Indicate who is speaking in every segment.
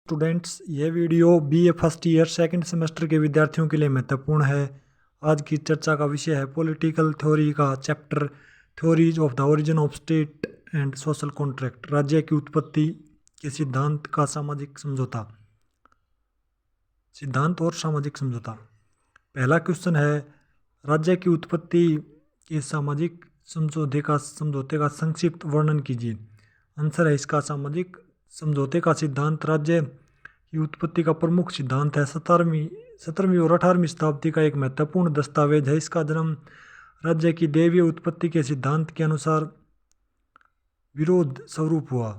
Speaker 1: Students, ये video BA first year second semester के विद्यार्थियों के लिए महत्वपूर्ण है। आज की चर्चा का विषय है पॉलिटिकल थ्योरी का chapter theories of the origin of state and social contract, राज्य की उत्पत्ति के सिद्धांत का सामाजिक समझौता। सिद्धांत और सामाजिक समझौता। पहला क्वेश्चन है, राज्य की उत्पत्ति के सामाजिक समझौते का संक्षिप्त वर्णन कीजिए। आंसर है इसका, सामाजिक समझौते का सिद्धांत राज्य की उत्पत्ति का प्रमुख सिद्धांत है। 17वीं और 18वीं शताब्दी का एक महत्वपूर्ण दस्तावेज है। इसका जन्म राज्य की दैवीय उत्पत्ति के सिद्धांत के अनुसार विरोध स्वरूप हुआ।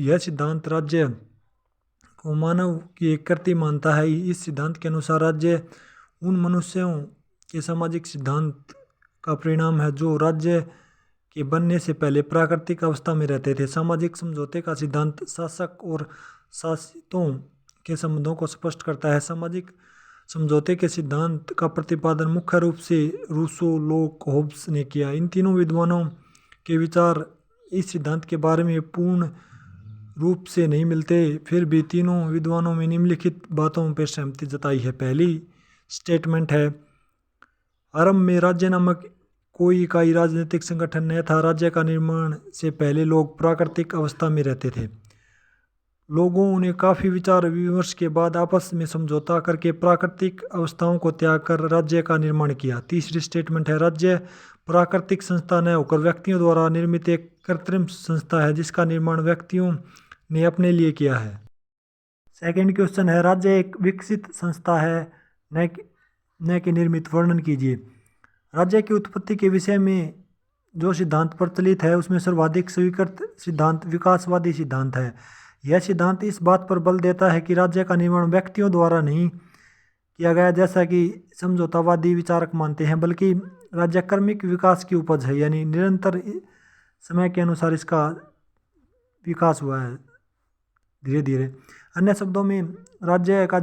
Speaker 1: यह सिद्धांत राज्य को मानव की एक कृति मानता है। इस सिद्धांत के अनुसार राज्य उन मनुष्यों के सामाजिक सिद्धांत का परिणाम है जो राज्य के बनने से पहले प्राकृतिक अवस्था में रहते थे। सामाजिक समझौते का सिद्धांत शासक और शासितों के संबंधों को स्पष्ट करता है। सामाजिक समझौते के सिद्धांत का प्रतिपादन मुख्य रूप से रूसो, लोक, होब्स ने किया। इन तीनों विद्वानों के विचार इस सिद्धांत के बारे में पूर्ण रूप से नहीं मिलते, फिर भी तीनों विद्वानों में निम्नलिखित बातों पर सहमति जताई है। पहली स्टेटमेंट है, आरंभ में राज्य नामक कोई इकाई राजनीतिक संगठन नहीं था। राज्य का निर्माण से पहले लोग प्राकृतिक अवस्था में रहते थे। लोगों ने काफ़ी विचार विमर्श के बाद आपस में समझौता करके प्राकृतिक अवस्थाओं को त्याग कर राज्य का निर्माण किया। तीसरी स्टेटमेंट है, राज्य प्राकृतिक संस्था न होकर व्यक्तियों द्वारा निर्मित एक कृत्रिम संस्था है जिसका निर्माण व्यक्तियों ने अपने लिए किया है। सेकंड क्वेश्चन है, राज्य एक विकसित संस्था है न कि निर्मित, वर्णन कीजिए। राज्य की उत्पत्ति के विषय में जो सिद्धांत प्रचलित है उसमें सर्वाधिक स्वीकृत सिद्धांत विकासवादी सिद्धांत है। यह सिद्धांत इस बात पर बल देता है कि राज्य का निर्माण व्यक्तियों द्वारा नहीं किया गया जैसा कि समझौतावादी विचारक मानते हैं, बल्कि राज्य क्रमिक विकास की उपज है, यानी निरंतर समय के अनुसार इसका विकास हुआ है धीरे धीरे। अन्य शब्दों में राज्य का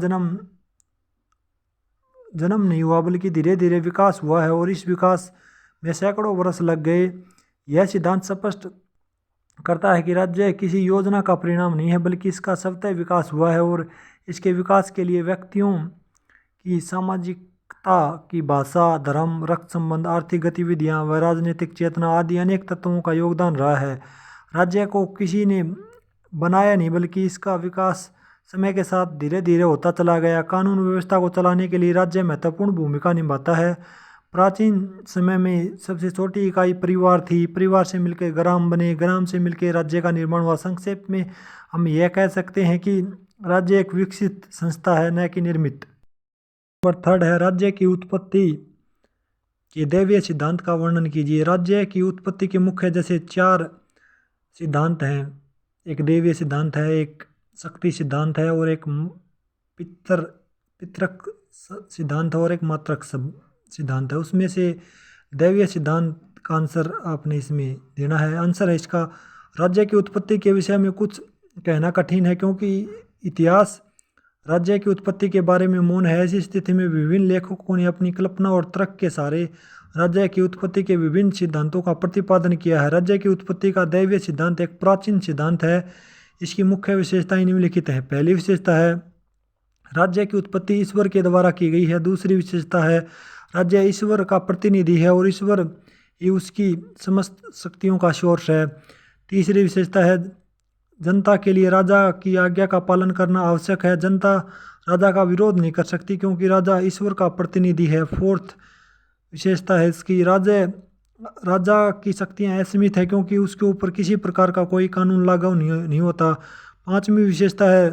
Speaker 1: जन्म नहीं हुआ बल्कि धीरे धीरे विकास हुआ है और इस विकास में सैकड़ों वर्ष लग गए। यह सिद्धांत स्पष्ट करता है कि राज्य किसी योजना का परिणाम नहीं है बल्कि इसका स्वतः विकास हुआ है और इसके विकास के लिए व्यक्तियों की सामाजिकता की भाषा, धर्म, रक्त संबंध, आर्थिक गतिविधियां व राजनीतिक चेतना आदि अनेक तत्वों का योगदान रहा है। राज्य को किसी ने बनाया नहीं बल्कि इसका विकास समय के साथ धीरे धीरे होता चला गया। कानून व्यवस्था को चलाने के लिए राज्य महत्वपूर्ण भूमिका निभाता है। प्राचीन समय में सबसे छोटी इकाई परिवार थी। परिवार से मिलकर ग्राम बने, ग्राम से मिलकर राज्य का निर्माण हुआ। संक्षेप में हम यह कह सकते हैं कि राज्य एक विकसित संस्था है, न कि निर्मित। नंबर थर्ड है, राज्य की उत्पत्ति के दैवीय सिद्धांत का वर्णन कीजिए। राज्य की उत्पत्ति के मुख्य जैसे 4 सिद्धांत हैं। एक दैवीय सिद्धांत है, एक शक्ति सिद्धांत है और एक पितृक सिद्धांत है और एक मात्रक सिद्धांत है। उसमें से दैवीय सिद्धांत का आंसर आपने इसमें देना है। आंसर है इसका, राज्य की उत्पत्ति के विषय में कुछ कहना कठिन है क्योंकि इतिहास राज्य की उत्पत्ति के बारे में मौन है। ऐसी स्थिति में विभिन्न लेखकों ने अपनी कल्पना और तर्क के सहारे राज्य की उत्पत्ति के विभिन्न सिद्धांतों का प्रतिपादन किया है। राज्य की उत्पत्ति का दैवीय सिद्धांत एक प्राचीन सिद्धांत है। इसकी मुख्य विशेषताएं निम्नलिखित हैं। पहली विशेषता है, राज्य की उत्पत्ति ईश्वर के द्वारा की गई है। दूसरी विशेषता है, राज्य ईश्वर का प्रतिनिधि है और ईश्वर ही उसकी समस्त शक्तियों का सोर्स है। तीसरी विशेषता है, जनता के लिए राजा की आज्ञा का पालन करना आवश्यक है। जनता राजा का विरोध नहीं कर सकती क्योंकि राजा ईश्वर का प्रतिनिधि है। फोर्थ विशेषता है इसकी, राजा की शक्तियाँ असीमित है क्योंकि उसके ऊपर किसी प्रकार का कोई कानून लागू नहीं होता। पांचवी विशेषता है,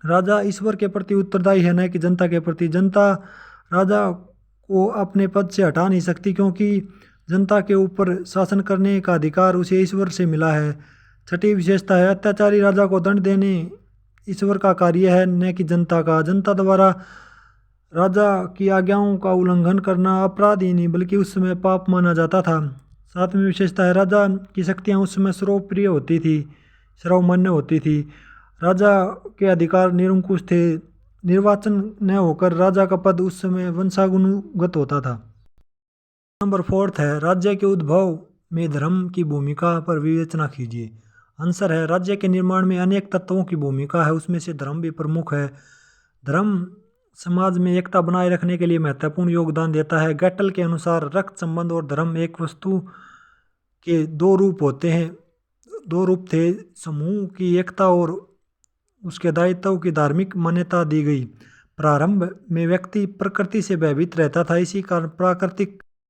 Speaker 1: राजा ईश्वर के प्रति उत्तरदायी है, न कि जनता के प्रति। जनता राजा को अपने पद से हटा नहीं सकती क्योंकि जनता के ऊपर शासन करने का अधिकार उसे ईश्वर से मिला है। छठी विशेषता है, अत्याचारी राजा को दंड देने ईश्वर का कार्य है, न कि जनता का। जनता द्वारा राजा की आज्ञाओं का उल्लंघन करना अपराध ही नहीं बल्कि उस समय पाप माना जाता था। सातवीं विशेषता है, राजा की शक्तियाँ उस समय सर्वमान्य होती थी। राजा के अधिकार निरंकुश थे। निर्वाचन न होकर राजा का पद उस समय वंशानुगत होता था। नंबर 4 है, राज्य के उद्भव में धर्म की भूमिका पर विवेचना कीजिए। आंसर है, राज्य के निर्माण में अनेक तत्वों की भूमिका है, उसमें से धर्म भी प्रमुख है। धर्म समाज में एकता बनाए रखने के लिए महत्वपूर्ण योगदान देता है। गैटल के अनुसार रक्त संबंध और धर्म एक वस्तु के दो रूप होते हैं, दो रूप थे। समूह की एकता और उसके दायित्व की धार्मिक मान्यता दी गई। प्रारंभ में व्यक्ति प्रकृति से भयभीत रहता था, इसी कारण प्राकृतिक